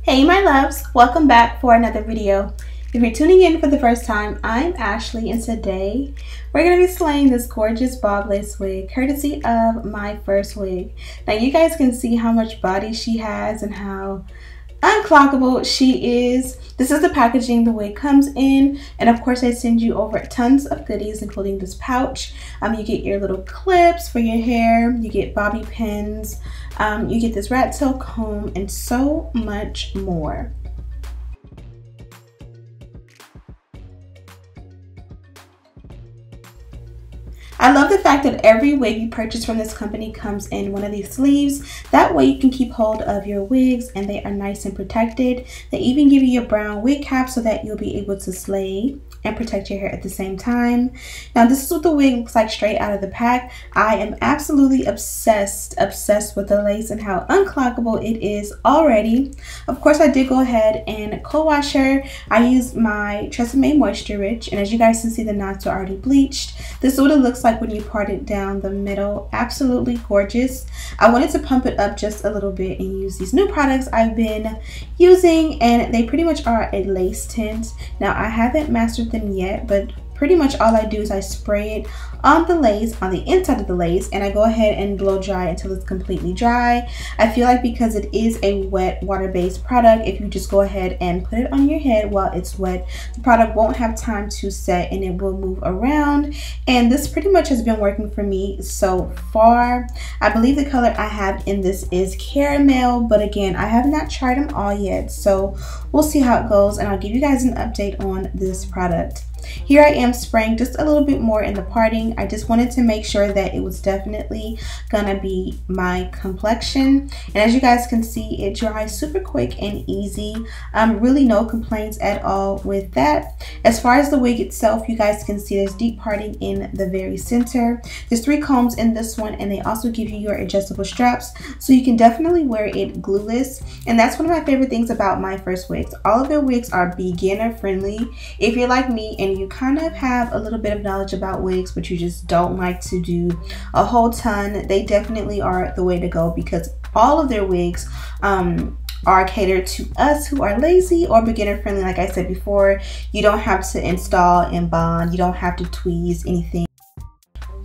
Hey my loves, welcome back for another video. If you're tuning in for the first time, I'm Ashley and today we're going to be slaying this gorgeous bob lace wig courtesy of MyFirstWig. Now you guys can see how much body she has and how unclockable she is. This is the packaging the wig comes in, and of course I send you over tons of goodies including this pouch. You get your little clips for your hair, you get bobby pins, you get this rat tail comb, and so much more. I love the fact that every wig you purchase from this company comes in one of these sleeves. That way you can keep hold of your wigs and they are nice and protected. They even give you a brown wig cap so that you'll be able to slay and protect your hair at the same time. Now this is what the wig looks like straight out of the pack. I am absolutely obsessed with the lace and how unclockable it is already. Of course I did go ahead and co-wash her. I used my Tresemme Moisture Rich, and as you guys can see the knots are already bleached. This is what it looks like when you part it down the middle. Absolutely gorgeous. I wanted to pump it up just a little bit and use these new products I've been using, and they pretty much are a lace tint. Now I haven't mastered them yet, but pretty much all I do is I spray it on the lace, on the inside of the lace, and I go ahead and blow dry until it's completely dry. I feel like because it is a wet water-based product, if you just go ahead and put it on your head while it's wet, the product won't have time to set and it will move around. And this pretty much has been working for me so far. I believe the color I have in this is caramel, but again, I have not tried them all yet, so we'll see how it goes and I'll give you guys an update on this product. Here I am spraying just a little bit more in the parting. I just wanted to make sure that it was definitely gonna be my complexion. And as you guys can see, it dries super quick and easy. Really no complaints at all with that. As far as the wig itself, you guys can see there's deep parting in the very center. There's 3 combs in this one, and they also give you your adjustable straps, so you can definitely wear it glueless. And that's one of my favorite things about MyFirstWigs. All of their wigs are beginner friendly. If you're like me and you kind of have a little bit of knowledge about wigs but you just don't like to do a whole ton, they definitely are the way to go, because all of their wigs are catered to us who are lazy or beginner friendly. Like I said before, you don't have to install and bond, you don't have to tweeze anything.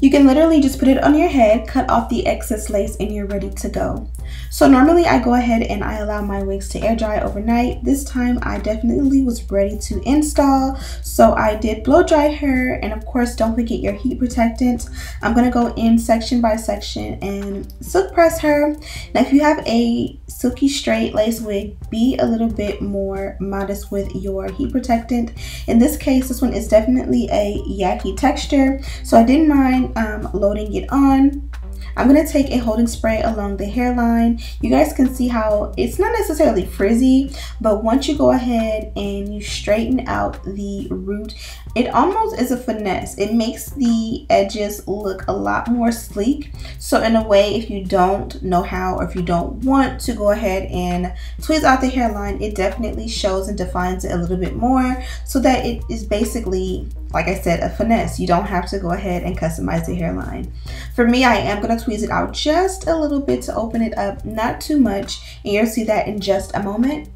You can literally just put it on your head, cut off the excess lace, and you're ready to go. So normally I go ahead and I allow my wigs to air dry overnight. This time I definitely was ready to install, so I did blow dry her, and of course don't forget your heat protectant. I'm gonna go in section by section and silk press her. Now if you have a silky straight lace wig, be a little bit more modest with your heat protectant. In this case, this one is definitely a Yaki texture, so I didn't mind loading it on. I'm going to take a holding spray along the hairline. You guys can see how it's not necessarily frizzy, but once you go ahead and you straighten out the root, it almost is a finesse. It makes the edges look a lot more sleek. So in a way, if you don't know how, or if you don't want to go ahead and tweeze out the hairline, it definitely shows and defines it a little bit more, so that it is basically, like I said, a finesse. You don't have to go ahead and customize the hairline. For me, I am going to tweeze it out just a little bit to open it up, not too much, and you'll see that in just a moment.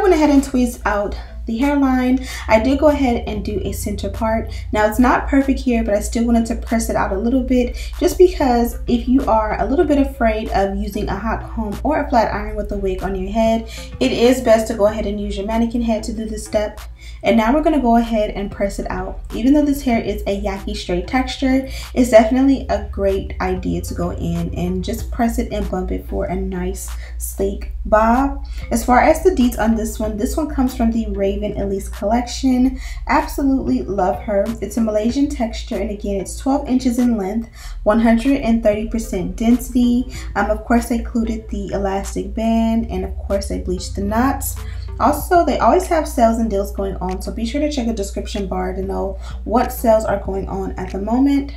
went ahead and tweezed out the hairline. I did go ahead and do a center part. Now it's not perfect here, but I still wanted to press it out a little bit, just because if you are a little bit afraid of using a hot comb or a flat iron with a wig on your head, it is best to go ahead and use your mannequin head to do this step. And now we're gonna go ahead and press it out. Even though this hair is a Yaki straight texture, it's definitely a great idea to go in and just press it and bump it for a nice sleek bob. As far as the deets on this one comes from the ELYSE collection. Absolutely love her. It's a Malaysian texture, and again, it's 12 inches in length, 130% density. Of course, they included the elastic band, and of course, they bleached the knots. Also, they always have sales and deals going on, so be sure to check the description bar to know what sales are going on at the moment.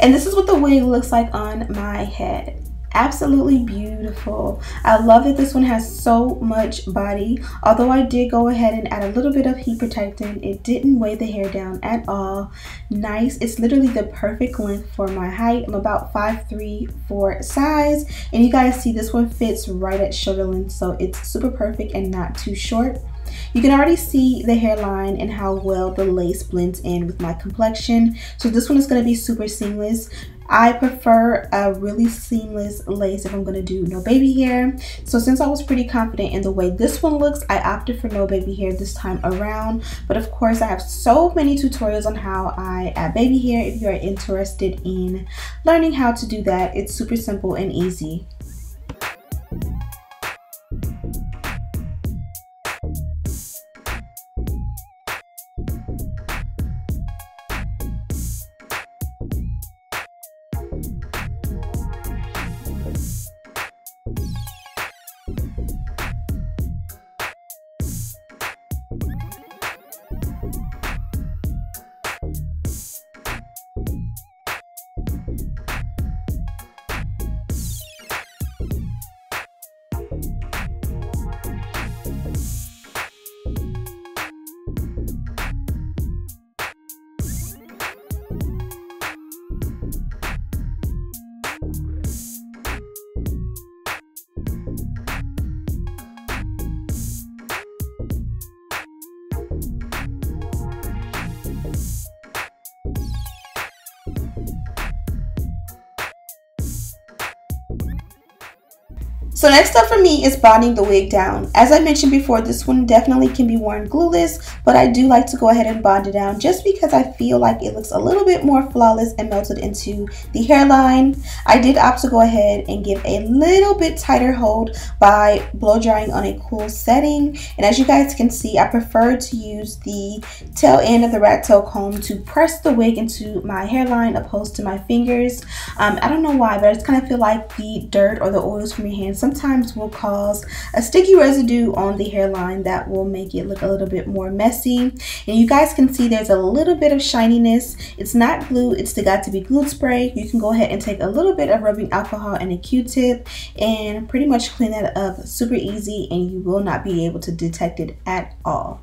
And this is what the wig looks like on my head. Absolutely beautiful. I love that this one has so much body. Although I did go ahead and add a little bit of heat protectant, it didn't weigh the hair down at all. Nice. It's literally the perfect length for my height. I'm about 5'3" for size, and you guys see this one fits right at shoulder length, so it's super perfect and not too short. You can already see the hairline and how well the lace blends in with my complexion. So this one is going to be super seamless. I prefer a really seamless lace if I'm going to do no baby hair. So since I was pretty confident in the way this one looks, I opted for no baby hair this time around. But of course, I have so many tutorials on how I add baby hair. If you are interested in learning how to do that, it's super simple and easy. So next up for me is bonding the wig down. As I mentioned before, this one definitely can be worn glueless, but I do like to go ahead and bond it down just because I feel like it looks a little bit more flawless and melted into the hairline. I did opt to go ahead and give a little bit tighter hold by blow drying on a cool setting. And as you guys can see, I prefer to use the tail end of the rat tail comb to press the wig into my hairline opposed to my fingers. I don't know why, but I just kind of feel like the dirt or the oils from your hands sometimes will cause a sticky residue on the hairline that will make it look a little bit more messy. And you guys can see there's a little bit of shininess. It's not glue, it's the got to be glued spray. You can go ahead and take a little bit of rubbing alcohol and a Q-tip and pretty much clean that up super easy, and you will not be able to detect it at all.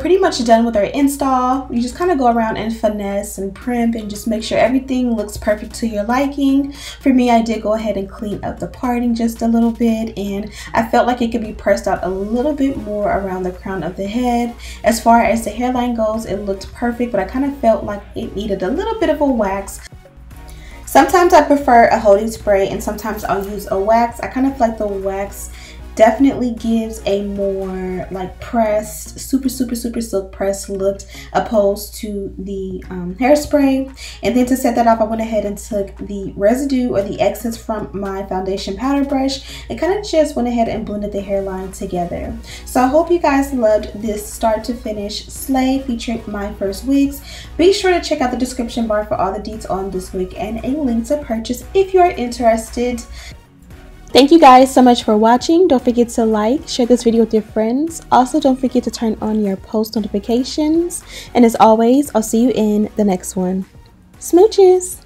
pretty much done with our install. You just kind of go around and finesse and primp and just make sure everything looks perfect to your liking. For me, I did go ahead and clean up the parting just a little bit, and I felt like it could be pressed out a little bit more around the crown of the head. As far as the hairline goes, it looked perfect, but I kind of felt like it needed a little bit of a wax. Sometimes I prefer a holding spray and sometimes I'll use a wax. I kind of feel like the wax definitely gives a more like pressed, super silk pressed look opposed to the hairspray. And then to set that up, I went ahead and took the residue or the excess from my foundation powder brush and kind of just went ahead and blended the hairline together. So I hope you guys loved this start to finish slay featuring My First Wigs. Be sure to check out the description bar for all the deets on this wig and a link to purchase if you are interested. Thank you guys so much for watching. Don't forget to like, share this video with your friends. Also, don't forget to turn on your post notifications. And as always, I'll see you in the next one. Smooches!